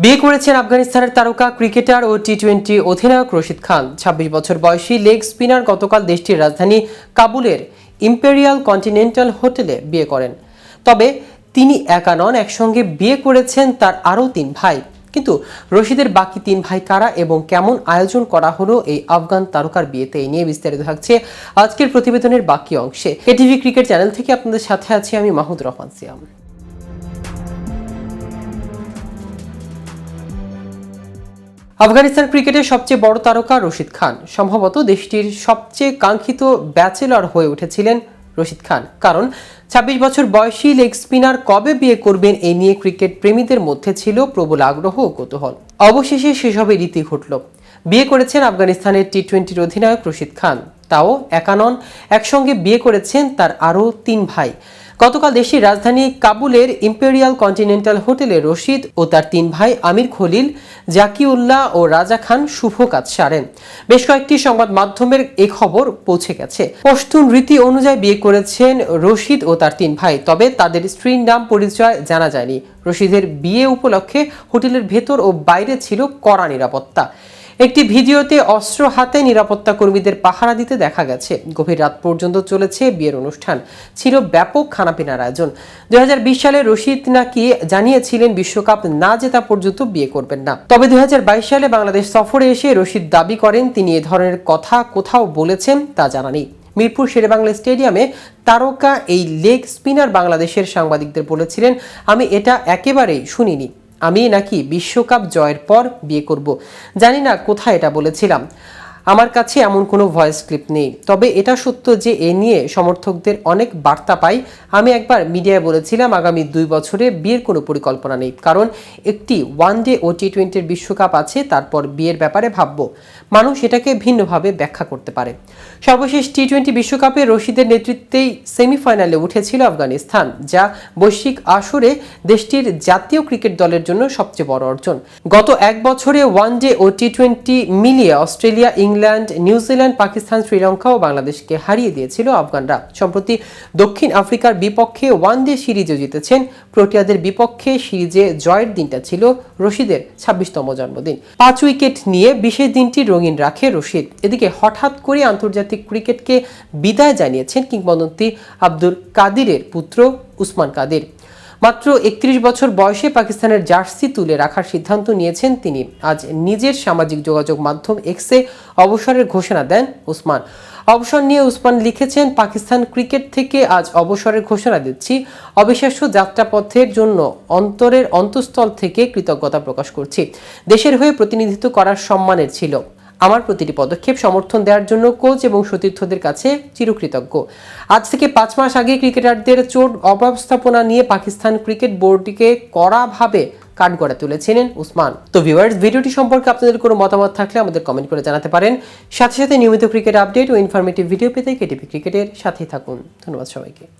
বিয়ে করেছেন আফগানিস্তানের তারকা ক্রিকেটার ও টি-20 অধিনায়ক রশিদ খান। ২৬ বছর বয়সী লেগ স্পিনার গতকাল দেশটির রাজধানী কাবুলের ইম্পেরিয়াল কন্টিনেন্টাল হোটেলে বিয়ে করেন। তবে তিনি একা নন, একসঙ্গে বিয়ে করেছেন তার আরও ৩ ভাই। কিন্তু রশিদের বাকি ৩ ভাই কারা এবং কেমন আয়োজন করা হলো এই আফগান তারকার বিয়েতে, এই নিয়ে বিস্তারিত থাকছে আজকের প্রতিবেদনের বাকি অংশে। এটিভি ক্রিকেট চ্যানেল থেকে আপনাদের সাথে আছি আমি মাহমুদুর রহমান সিয়াম। আফগানিস্তান ক্রিকেটের সবচেয়ে বড় তারকা রশিদ খান। সম্ভবত দেশটির সবচেয়ে কাঙ্ক্ষিত ব্যাচেলর হয়ে উঠেছিলেন রশিদ খান, কারণ ২৬ বছর বয়সী লেগ স্পিনার কবে বিয়ে করবেন এই নিয়ে ক্রিকেট প্রেমীদের মধ্যে ছিল প্রবল আগ্রহ ও কৌতূহল। অবশেষে সেসবের রীতি ঘটল। বিয়ে করেছেন আফগানিস্তানের টি-20 অধিনায়ক রশিদ খান। তাও একা নন, একসঙ্গে বিয়ে করেছেন তার আরও ৩ ভাই। গতকাল দেশটির রাজধানী কাবুলের ইম্পেরিয়াল কন্টিনেন্টাল হোটেলে রশিদ ও তার ৩ ভাই আমির খলিল, জাকিউল্লাহ ও রাজা খান শুভ কাজ সারেন। বেশ কয়েকটি সংবাদ মাধ্যমের এই খবর পৌঁছে গেছে। পশতুন রীতি অনুযায়ী বিয়ে করেছেন রশিদ ও তার ৩ ভাই, তবে তাদের স্ত্রীর নাম পরিচয় জানা যায়নি। রশিদের বিয়ে উপলক্ষে হোটেলের ভেতর ও বাইরে ছিল কড়া নিরাপত্তা। একটি ভিডিওতে অস্ত্র হাতে নিরাপত্তা কর্মীদের পাহারা দিতে দেখা গেছে। গভীর রাত পর্যন্ত চলেছে বিয়ের অনুষ্ঠান, ছিল ব্যাপক খানাপিনার আয়োজন। ২০২০ সালে রশিদ নাকি জানিয়েছিলেন বিশ্বকাপ না জেতা পর্যন্ত বিয়ে করবেন না। তবে ২০২২ সালে বাংলাদেশ সফরে এসে রশিদ দাবি করেন তিনি এ ধরনের কথা কোথাও বলেছেন তা জানা নেই। মিরপুর শেরেবাংলা স্টেডিয়ামে তারকা এই লেগ স্পিনার বাংলাদেশের সাংবাদিকদের বলেছিলেন, আমি এটা একেবারেই শুনিনি, আমি নাকি বিশ্বকাপ জয়ের পর বিয়ে করব। জানি না কোথায় এটা বলেছিলাম, আমার কাছে এমন কোনো ভয়েস ক্লিপ নেই। তবে এটা সত্য যে এ নিয়ে সমর্থকদের অনেক বার্তা পাই। আমি একবার মিডিয়ায় বলেছিলাম আগামী ২ বছরে বিয়ের কোনো পরিকল্পনা নেই, কারণ একটি ওয়ানডে ও টি-20 বিশ্বকাপ আছে, তারপর বিয়ের ব্যাপারে ভাবব। মানুষ এটাকে ভিন্নভাবে ব্যাখ্যা করতে পারে। সর্বশেষ টি-20 বিশ্বকাপে রশিদের নেতৃত্বেই সেমিফাইনালে উঠেছিল আফগানিস্তান, যা বৈশ্বিক আসরে দেশটির জাতীয় ক্রিকেট দলের জন্য সবচেয়ে বড় অর্জন। গত ১ বছরে ওয়ানডে ও টি-20 মিলিয়ে Australia, England, New Zealand, Pakistan, Sri Lanka ও বাংলাদেশকে হারিয়ে দিয়েছিল আফগানরা। সম্প্রতি দক্ষিণ আফ্রিকার বিপক্ষে ওয়ানডে সিরিজে জিতেছেন। প্রোটিয়াদের বিপক্ষে সিরিজে জয়ের দিনটা ছিল রশিদের ২৬তম জন্মদিন। ৫ উইকেট নিয়ে বিশেষ দিনটি রঙিন রাখে রশিদ। এদিকে হঠাৎ করে আন্তর্জাতিক ক্রিকেটকে বিদায় জানিয়েছেন কিংবদন্তি আব্দুল কাদিরের পুত্র উসমান কাদির। মাত্র ৩১ বছর বয়সে পাকিস্তানের জার্সি তুলে রাখার সিদ্ধান্ত নিয়েছেন তিনি। আজ নিজের সামাজিক যোগাযোগ মাধ্যম এক্সে অবসরের ঘোষণা দেন উসমান। অবসর নিয়ে উসমান লিখেছেন, পাকিস্তান ক্রিকেট থেকে আজ অবসরের ঘোষণা দিচ্ছি। অবিশ্বাস্য যাত্রাপথের জন্য অন্তরের অন্তঃস্থল থেকে কৃতজ্ঞতা প্রকাশ করছি। দেশের হয়ে প্রতিনিধিত্ব করার সম্মানের ছিল। আমার প্রতিটি পদক্ষেপ সমর্থন দেওয়ার জন্য কোচ এবং সতীর্থদের কাছে চিরকৃতজ্ঞ। আজ থেকে ৫ মাস আগে ক্রিকেটারদের চোট অব্যবস্থাপনা নিয়ে পাকিস্তান ক্রিকেট বোর্ডকে কড়াভাবে কাঠগড়ায় তুলেছিলেন উসমান। তো ভিউয়ার্স, ভিডিওটি সম্পর্কে আপনাদের কোনো মতামত থাকলে আমাদের কমেন্ট করে জানাতে পারেন। সাথে সাথে নিয়মিত ক্রিকেট আপডেট ও ইনফরমেটিভ ভিডিও পেতে কেটিভি ক্রিকেটের সাথেই থাকুন। ধন্যবাদ সবাইকে।